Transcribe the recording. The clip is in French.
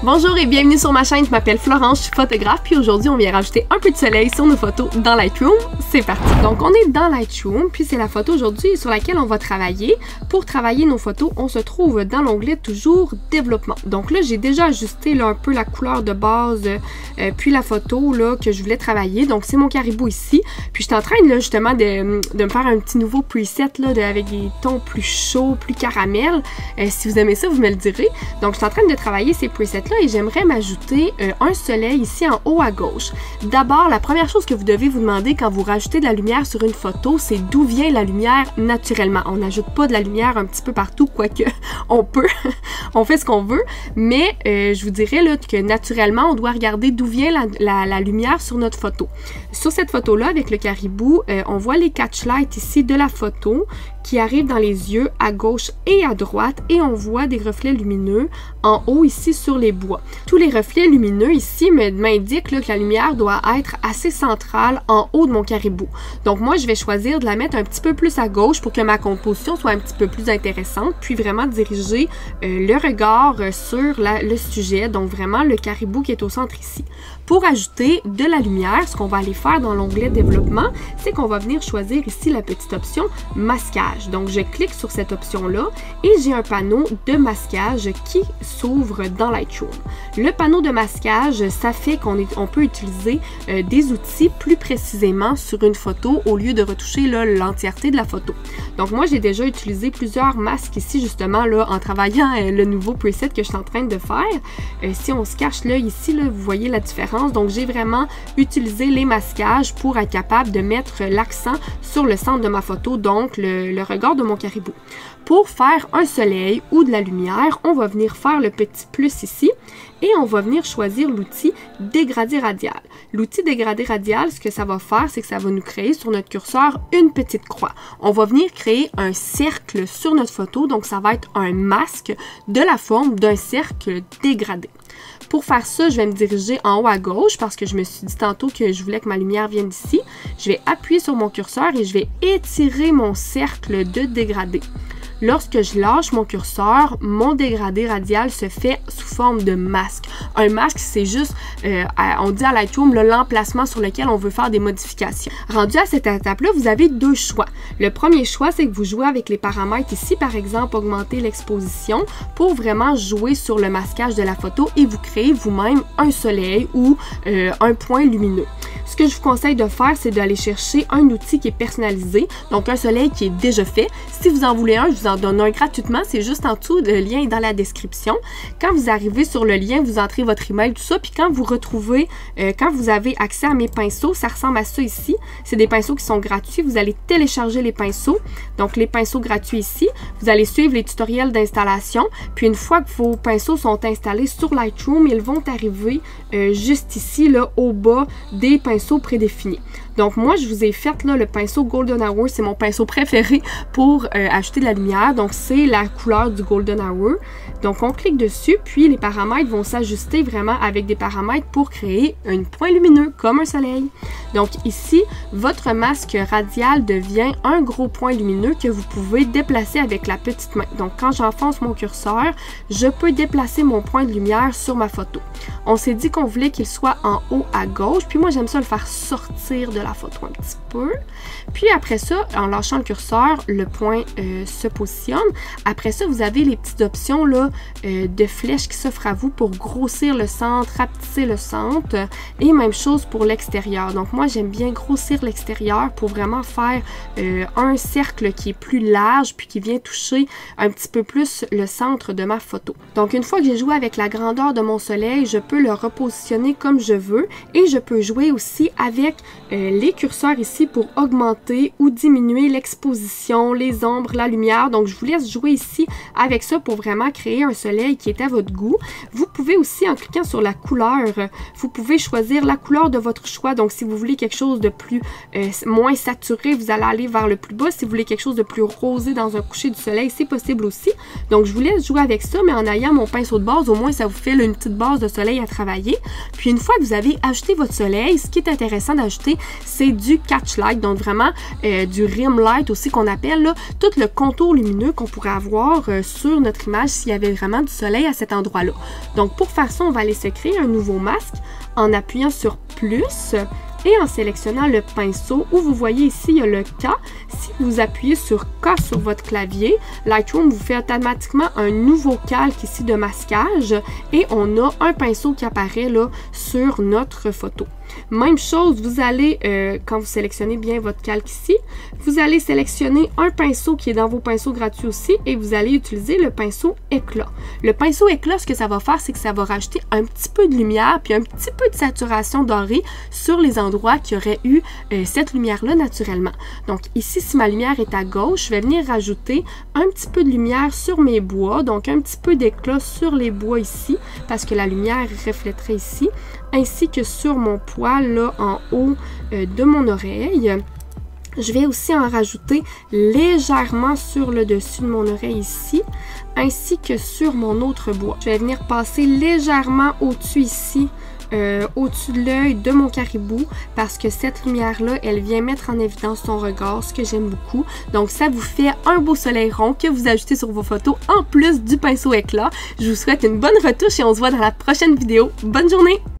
Bonjour et bienvenue sur ma chaîne, je m'appelle Florence, je suis photographe, puis aujourd'hui on vient rajouter un peu de soleil sur nos photos dans Lightroom. C'est parti! Donc on est dans Lightroom, puis c'est la photo aujourd'hui sur laquelle on va travailler. Pour travailler nos photos, on se trouve dans l'onglet toujours développement. Donc là j'ai déjà ajusté là, un peu la couleur de base, puis la photo là, que je voulais travailler. Donc c'est mon caribou ici, puis je suis en train là, justement de me faire un petit nouveau preset là, avec des tons plus chauds, plus caramel. Si vous aimez ça, vous me le direz. Donc je suis en train de travailler ces presets là et j'aimerais m'ajouter un soleil ici en haut à gauche. D'abord, la première chose que vous devez vous demander quand vous rajoutez de la lumière sur une photo, c'est d'où vient la lumière naturellement. On n'ajoute pas de la lumière un petit peu partout, quoique on peut, on fait ce qu'on veut, mais je vous dirais là, que naturellement, on doit regarder d'où vient la lumière sur notre photo. Sur cette photo-là, avec le caribou, on voit les catchlights ici de la photo qui arrivent dans les yeux à gauche et à droite et on voit des reflets lumineux en haut ici sur les bois. Tous les reflets lumineux ici m'indiquent que la lumière doit être assez centrale en haut de mon caribou. Donc moi, je vais choisir de la mettre un petit peu plus à gauche pour que ma composition soit un petit peu plus intéressante, puis vraiment diriger le regard sur le sujet, donc vraiment le caribou qui est au centre ici. Pour ajouter de la lumière, ce qu'on va aller faire dans l'onglet développement, c'est qu'on va venir choisir ici la petite option masquage. Donc je clique sur cette option-là et j'ai un panneau de masquage qui s'ouvre dans Lightroom. Le panneau de masquage, ça fait qu'on peut utiliser des outils plus précisément sur une photo au lieu de retoucher l'entièreté de la photo. Donc moi j'ai déjà utilisé plusieurs masques ici justement là en travaillant le nouveau preset que je suis en train de faire. Si on se cache là ici, là, vous voyez la différence. Donc j'ai vraiment utilisé les masquages pour être capable de mettre l'accent sur le centre de ma photo, donc le regard de mon caribou. Pour faire un soleil ou de la lumière, on va venir faire le petit plus ici et on va venir choisir l'outil dégradé radial. L'outil dégradé radial, ce que ça va faire, c'est que ça va nous créer sur notre curseur une petite croix. On va venir créer un cercle sur notre photo, donc ça va être un masque de la forme d'un cercle dégradé. Pour faire ça, je vais me diriger en haut à gauche parce que je me suis dit tantôt que je voulais que ma lumière vienne d'ici. Je vais appuyer sur mon curseur et je vais étirer mon cercle de dégradé. Lorsque je lâche mon curseur, mon dégradé radial se fait sous forme de masque. Un masque, c'est juste, on dit à Lightroom, l'emplacement sur lequel on veut faire des modifications. Rendu à cette étape-là, vous avez deux choix. Le premier choix, c'est que vous jouez avec les paramètres ici, par exemple, augmenter l'exposition pour vraiment jouer sur le masquage de la photo et vous créez vous-même un soleil ou un point lumineux. Ce que je vous conseille de faire, c'est d'aller chercher un outil qui est personnalisé, donc un soleil qui est déjà fait. Si vous en voulez un, je vous en donne un gratuitement, c'est juste en dessous, le lien est dans la description. Quand vous arrivez sur le lien, vous entrez votre email, tout ça, puis quand vous retrouvez, quand vous avez accès à mes pinceaux, ça ressemble à ça ici. C'est des pinceaux qui sont gratuits, vous allez télécharger les pinceaux, donc les pinceaux gratuits ici. Vous allez suivre les tutoriels d'installation, puis une fois que vos pinceaux sont installés sur Lightroom, ils vont arriver juste ici, là, au bas des pinceaux prédéfinis. Donc moi, je vous ai fait là, le pinceau Golden Hour, c'est mon pinceau préféré pour ajouter de la lumière. Donc c'est la couleur du Golden Hour. Donc on clique dessus, puis les paramètres vont s'ajuster vraiment avec des paramètres pour créer un point lumineux comme un soleil. Donc ici, votre masque radial devient un gros point lumineux que vous pouvez déplacer avec la petite main. Donc quand j'enfonce mon curseur, je peux déplacer mon point de lumière sur ma photo. On s'est dit qu'on voulait qu'il soit en haut à gauche, puis moi j'aime ça le faire sortir de la photo un petit peu. Puis après ça, en lâchant le curseur, le point se positionne. Après ça, vous avez les petites options là, de flèches qui s'offrent à vous pour grossir le centre, rapetisser le centre et même chose pour l'extérieur. Donc moi, j'aime bien grossir l'extérieur pour vraiment faire un cercle qui est plus large puis qui vient toucher un petit peu plus le centre de ma photo. Donc une fois que j'ai joué avec la grandeur de mon soleil, je peux le repositionner comme je veux et je peux jouer aussi avec les curseurs ici pour augmenter ou diminuer l'exposition, les ombres, la lumière. Donc je vous laisse jouer ici avec ça pour vraiment créer un soleil qui est à votre goût. Vous pouvez aussi, en cliquant sur la couleur, vous pouvez choisir la couleur de votre choix. Donc si vous voulez quelque chose de plus moins saturé, vous allez aller vers le plus bas. Si vous voulez quelque chose de plus rosé dans un coucher du soleil, c'est possible aussi. Donc je vous laisse jouer avec ça, mais en ayant mon pinceau de base, au moins ça vous fait là, une petite base de soleil à travailler. Puis une fois que vous avez ajouté votre soleil, ce qui est intéressant d'ajouter, c'est du catch light, donc vraiment du rim light aussi qu'on appelle là, tout le contour lumineux lumineux qu'on pourrait avoir sur notre image s'il y avait vraiment du soleil à cet endroit-là. Donc pour faire ça, on va aller se créer un nouveau masque en appuyant sur plus et en sélectionnant le pinceau où vous voyez ici, il y a le K. Si vous appuyez sur K sur votre clavier, Lightroom vous fait automatiquement un nouveau calque ici de masquage et on a un pinceau qui apparaît là sur notre photo. Même chose, vous allez, quand vous sélectionnez bien votre calque ici, vous allez sélectionner un pinceau qui est dans vos pinceaux gratuits aussi et vous allez utiliser le pinceau éclat. Le pinceau éclat, ce que ça va faire, c'est que ça va rajouter un petit peu de lumière puis un petit peu de saturation dorée sur les endroits qui auraient eu cette lumière-là naturellement. Donc ici, si ma lumière est à gauche, je vais venir rajouter un petit peu de lumière sur mes bois, donc un petit peu d'éclat sur les bois ici, parce que la lumière reflèterait ici, ainsi que sur mon poil là en haut de mon oreille. Je vais aussi en rajouter légèrement sur le dessus de mon oreille ici, ainsi que sur mon autre bois. Je vais venir passer légèrement au-dessus ici, au-dessus de l'œil de mon caribou, parce que cette lumière-là, elle vient mettre en évidence son regard, ce que j'aime beaucoup. Donc ça vous fait un beau soleil rond que vous ajoutez sur vos photos en plus du pinceau éclat. Je vous souhaite une bonne retouche et on se voit dans la prochaine vidéo. Bonne journée!